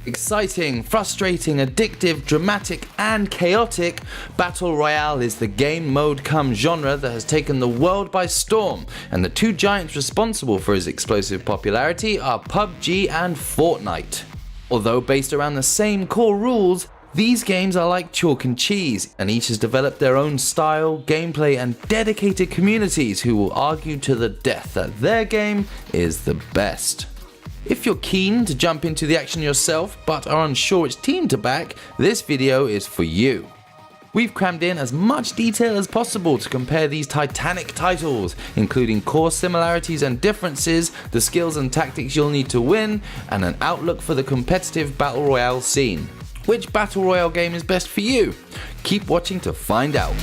Exciting, frustrating, addictive, dramatic, and chaotic, Battle Royale is the game mode cum genre that has taken the world by storm, and the two giants responsible for its explosive popularity are PUBG and Fortnite. Although based around the same core rules, these games are like chalk and cheese, and each has developed their own style, gameplay, and dedicated communities who will argue to the death that their game is the best. If you're keen to jump into the action yourself but are unsure which team to back, this video is for you. We've crammed in as much detail as possible to compare these titanic titles, including core similarities and differences, the skills and tactics you'll need to win, and an outlook for the competitive Battle Royale scene. Which Battle Royale game is best for you? Keep watching to find out.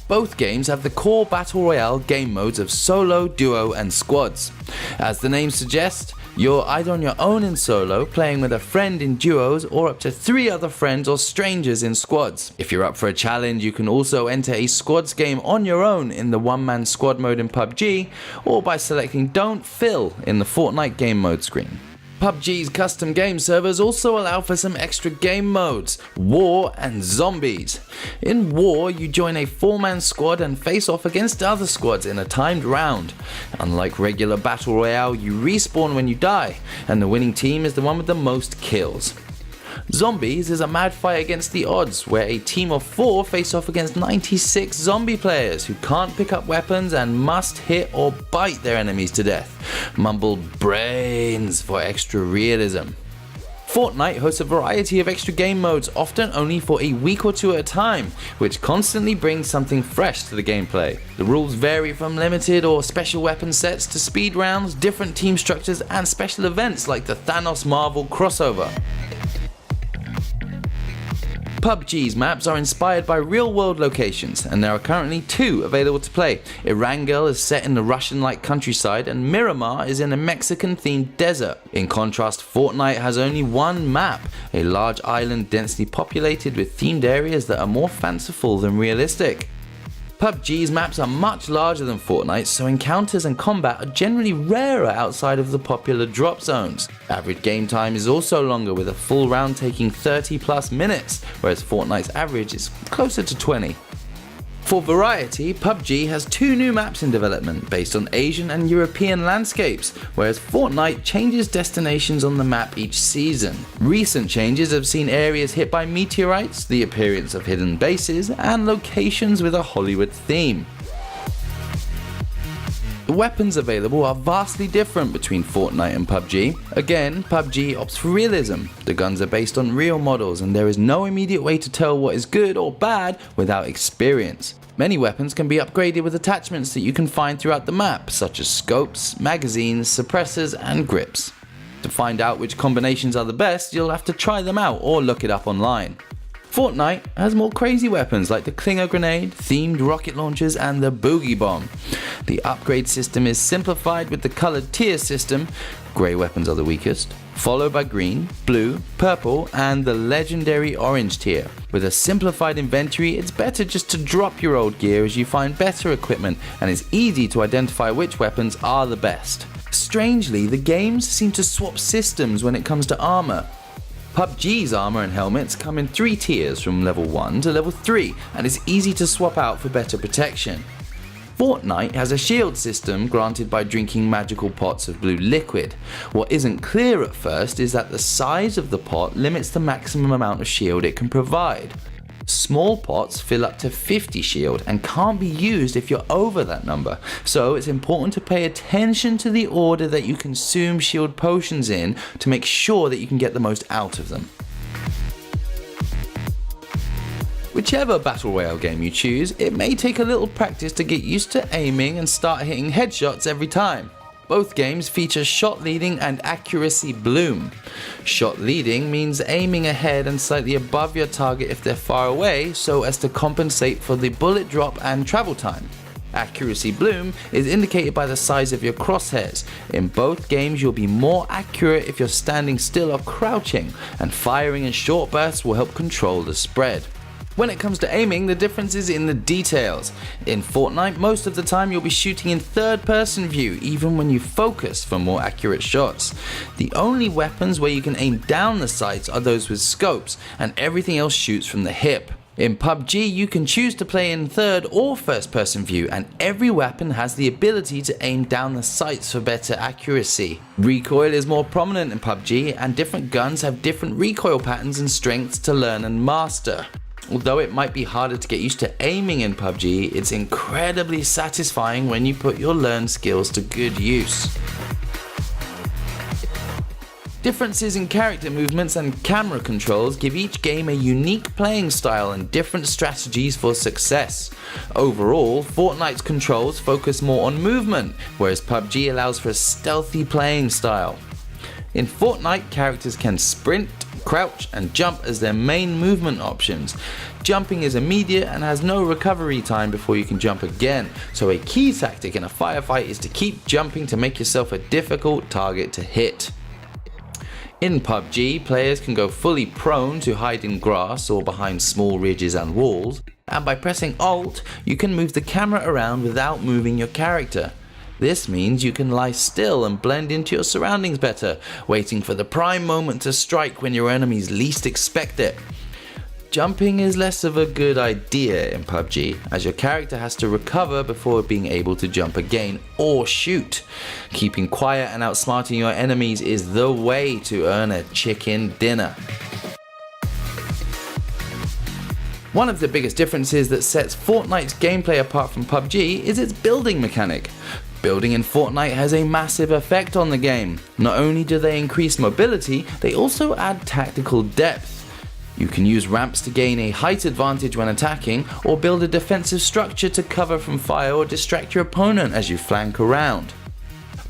Both games have the core Battle Royale game modes of solo, duo, and squads. As the name suggests, you're either on your own in solo, playing with a friend in duos, or up to 3 other friends or strangers in squads. If you're up for a challenge, you can also enter a squads game on your own in the one-man squad mode in PUBG, or by selecting Don't Fill in the Fortnite game mode screen. PUBG's custom game servers also allow for some extra game modes, War and Zombies. In War, you join a 4-man squad and face off against other squads in a timed round. Unlike regular Battle Royale, you respawn when you die, and the winning team is the one with the most kills. Zombies is a mad fight against the odds, where a team of 4 face off against 96 zombie players who can't pick up weapons and must hit or bite their enemies to death. Mumble brains for extra realism. Fortnite hosts a variety of extra game modes, often only for a week or 2 at a time, which constantly brings something fresh to the gameplay. The rules vary from limited or special weapon sets to speed rounds, different team structures, and special events like the Thanos Marvel crossover. PUBG's maps are inspired by real-world locations, and there are currently 2 available to play. Erangel is set in the Russian-like countryside, and Miramar is in a Mexican-themed desert. In contrast, Fortnite has only 1 map, a large island densely populated with themed areas that are more fanciful than realistic. PUBG's maps are much larger than Fortnite, so encounters and combat are generally rarer outside of the popular drop zones. Average game time is also longer, with a full round taking 30+ minutes, whereas Fortnite's average is closer to 20. For variety, PUBG has 2 new maps in development based on Asian and European landscapes, whereas Fortnite changes destinations on the map each season. Recent changes have seen areas hit by meteorites, the appearance of hidden bases, and locations with a Hollywood theme. The weapons available are vastly different between Fortnite and PUBG. Again, PUBG opts for realism. The guns are based on real models, and there is no immediate way to tell what is good or bad without experience. Many weapons can be upgraded with attachments that you can find throughout the map, such as scopes, magazines, suppressors, and grips. To find out which combinations are the best, you'll have to try them out or look it up online. Fortnite has more crazy weapons like the Klinger grenade, themed rocket launchers, and the boogie bomb. The upgrade system is simplified with the colored tier system. Grey weapons are the weakest, followed by green, blue, purple, and the legendary orange tier. With a simplified inventory, it's better just to drop your old gear as you find better equipment, and it's easy to identify which weapons are the best. Strangely, the games seem to swap systems when it comes to armor. PUBG's armor and helmets come in 3 tiers from level 1 to level 3, and is easy to swap out for better protection. Fortnite has a shield system granted by drinking magical pots of blue liquid. What isn't clear at first is that the size of the pot limits the maximum amount of shield it can provide. Small pots fill up to 50 shield and can't be used if you're over that number, so it's important to pay attention to the order that you consume shield potions in to make sure that you can get the most out of them. Whichever Battle Royale game you choose, it may take a little practice to get used to aiming and start hitting headshots every time. Both games feature shot leading and accuracy bloom. Shot leading means aiming ahead and slightly above your target if they're far away, so as to compensate for the bullet drop and travel time. Accuracy bloom is indicated by the size of your crosshairs. In both games you'll be more accurate if you're standing still or crouching, and firing in short bursts will help control the spread. When it comes to aiming, the difference is in the details. In Fortnite, most of the time you'll be shooting in third-person view, even when you focus for more accurate shots. The only weapons where you can aim down the sights are those with scopes, and everything else shoots from the hip. In PUBG, you can choose to play in third or first-person view, and every weapon has the ability to aim down the sights for better accuracy. Recoil is more prominent in PUBG, and different guns have different recoil patterns and strengths to learn and master. Although it might be harder to get used to aiming in PUBG, it's incredibly satisfying when you put your learned skills to good use. Differences in character movements and camera controls give each game a unique playing style and different strategies for success. Overall, Fortnite's controls focus more on movement, whereas PUBG allows for a stealthy playing style. In Fortnite, characters can sprint, crouch and jump as their main movement options. Jumping is immediate and has no recovery time before you can jump again, so a key tactic in a firefight is to keep jumping to make yourself a difficult target to hit. In PUBG, players can go fully prone to hide in grass or behind small ridges and walls, and by pressing Alt, you can move the camera around without moving your character. This means you can lie still and blend into your surroundings better, waiting for the prime moment to strike when your enemies least expect it. Jumping is less of a good idea in PUBG, as your character has to recover before being able to jump again or shoot. Keeping quiet and outsmarting your enemies is the way to earn a chicken dinner. One of the biggest differences that sets Fortnite's gameplay apart from PUBG is its building mechanic. Building in Fortnite has a massive effect on the game. Not only do they increase mobility, they also add tactical depth. You can use ramps to gain a height advantage when attacking, or build a defensive structure to cover from fire or distract your opponent as you flank around.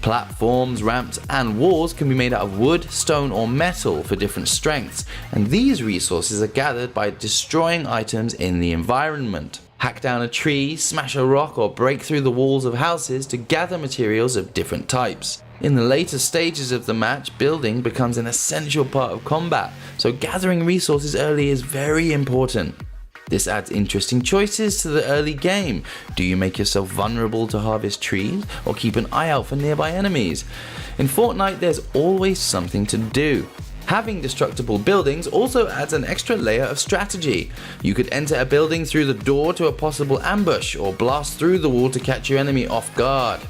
Platforms, ramps and walls can be made out of wood, stone or metal for different strengths, and these resources are gathered by destroying items in the environment. Hack down a tree, smash a rock or break through the walls of houses to gather materials of different types. In the later stages of the match, building becomes an essential part of combat, so gathering resources early is very important. This adds interesting choices to the early game. Do you make yourself vulnerable to harvest trees, or keep an eye out for nearby enemies? In Fortnite, there's always something to do. Having destructible buildings also adds an extra layer of strategy. You could enter a building through the door to a possible ambush, or blast through the wall to catch your enemy off guard.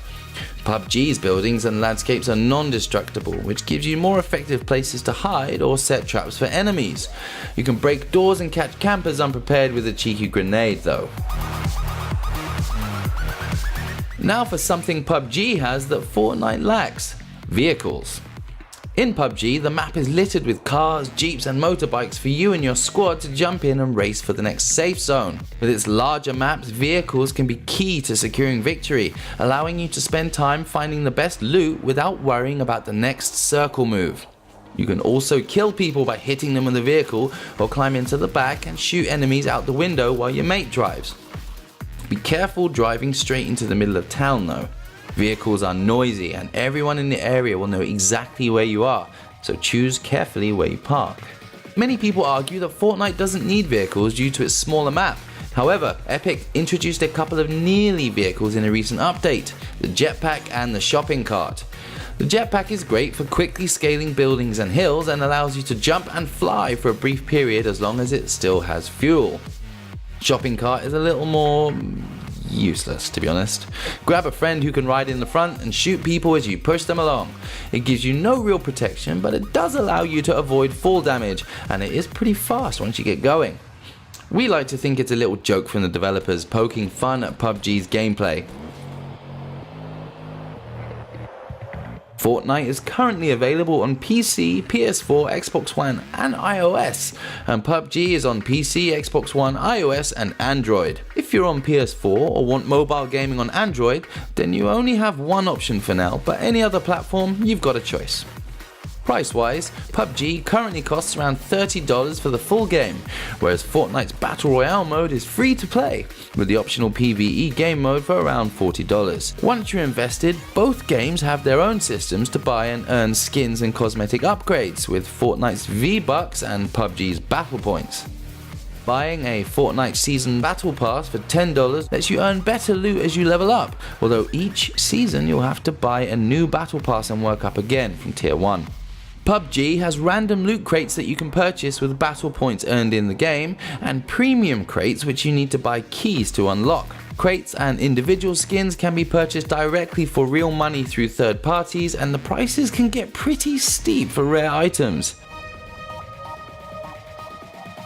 PUBG's buildings and landscapes are non-destructible, which gives you more effective places to hide or set traps for enemies. You can break doors and catch campers unprepared with a cheeky grenade though. Now for something PUBG has that Fortnite lacks: vehicles. In PUBG, the map is littered with cars, jeeps and motorbikes for you and your squad to jump in and race for the next safe zone. With its larger maps, vehicles can be key to securing victory, allowing you to spend time finding the best loot without worrying about the next circle move. You can also kill people by hitting them with a vehicle, or climb into the back and shoot enemies out the window while your mate drives. Be careful driving straight into the middle of town though. Vehicles are noisy and everyone in the area will know exactly where you are, so choose carefully where you park. Many people argue that Fortnite doesn't need vehicles due to its smaller map. However, Epic introduced a couple of nearly vehicles in a recent update: the jetpack and the shopping cart. The jetpack is great for quickly scaling buildings and hills and allows you to jump and fly for a brief period as long as it still has fuel. Shopping cart is a little more useless, to be honest. Grab a friend who can ride in the front and shoot people as you push them along. It gives you no real protection, but it does allow you to avoid fall damage, and it is pretty fast once you get going. We like to think it's a little joke from the developers poking fun at PUBG's gameplay. Fortnite is currently available on PC, PS4, Xbox One and iOS, and PUBG is on PC, Xbox One, iOS and Android. If you're on PS4 or want mobile gaming on Android, then you only have one option for now, but any other platform, you've got a choice. Price-wise, PUBG currently costs around $30 for the full game, whereas Fortnite's Battle Royale mode is free to play, with the optional PvE game mode for around $40. Once you're invested, both games have their own systems to buy and earn skins and cosmetic upgrades, with Fortnite's V-Bucks and PUBG's Battle Points. Buying a Fortnite Season Battle Pass for $10 lets you earn better loot as you level up, although each season you'll have to buy a new Battle Pass and work up again from Tier 1. PUBG has random loot crates that you can purchase with battle points earned in the game, and premium crates which you need to buy keys to unlock. Crates and individual skins can be purchased directly for real money through third parties, and the prices can get pretty steep for rare items.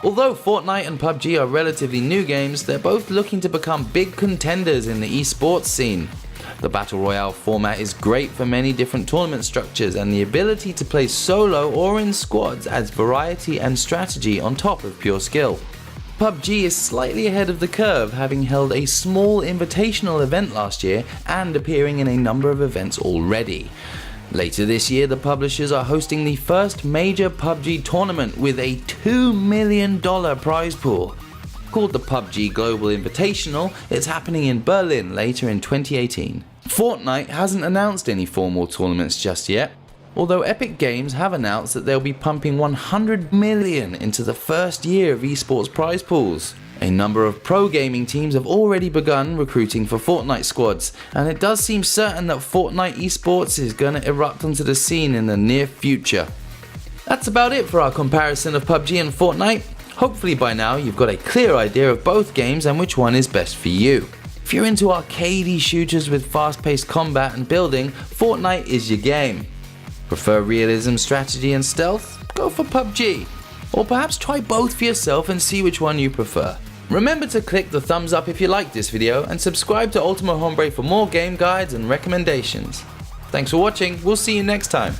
Although Fortnite and PUBG are relatively new games, they're both looking to become big contenders in the eSports scene. The Battle Royale format is great for many different tournament structures, and the ability to play solo or in squads adds variety and strategy on top of pure skill. PUBG is slightly ahead of the curve, having held a small invitational event last year and appearing in a number of events already. Later this year, the publishers are hosting the first major PUBG tournament with a $2 million prize pool. Called the PUBG Global Invitational, it's happening in Berlin later in 2018. Fortnite hasn't announced any formal tournaments just yet, although Epic Games have announced that they'll be pumping $100 million into the first year of esports prize pools. A number of pro gaming teams have already begun recruiting for Fortnite squads, and it does seem certain that Fortnite esports is gonna erupt onto the scene in the near future. That's about it for our comparison of PUBG and Fortnite. Hopefully by now you've got a clear idea of both games and which one is best for you. If you're into arcadey shooters with fast-paced combat and building, Fortnite is your game. Prefer realism, strategy and stealth? Go for PUBG. Or perhaps try both for yourself and see which one you prefer. Remember to click the thumbs up if you liked this video, and subscribe to Ultimo Hombre for more game guides and recommendations. Thanks for watching, we'll see you next time.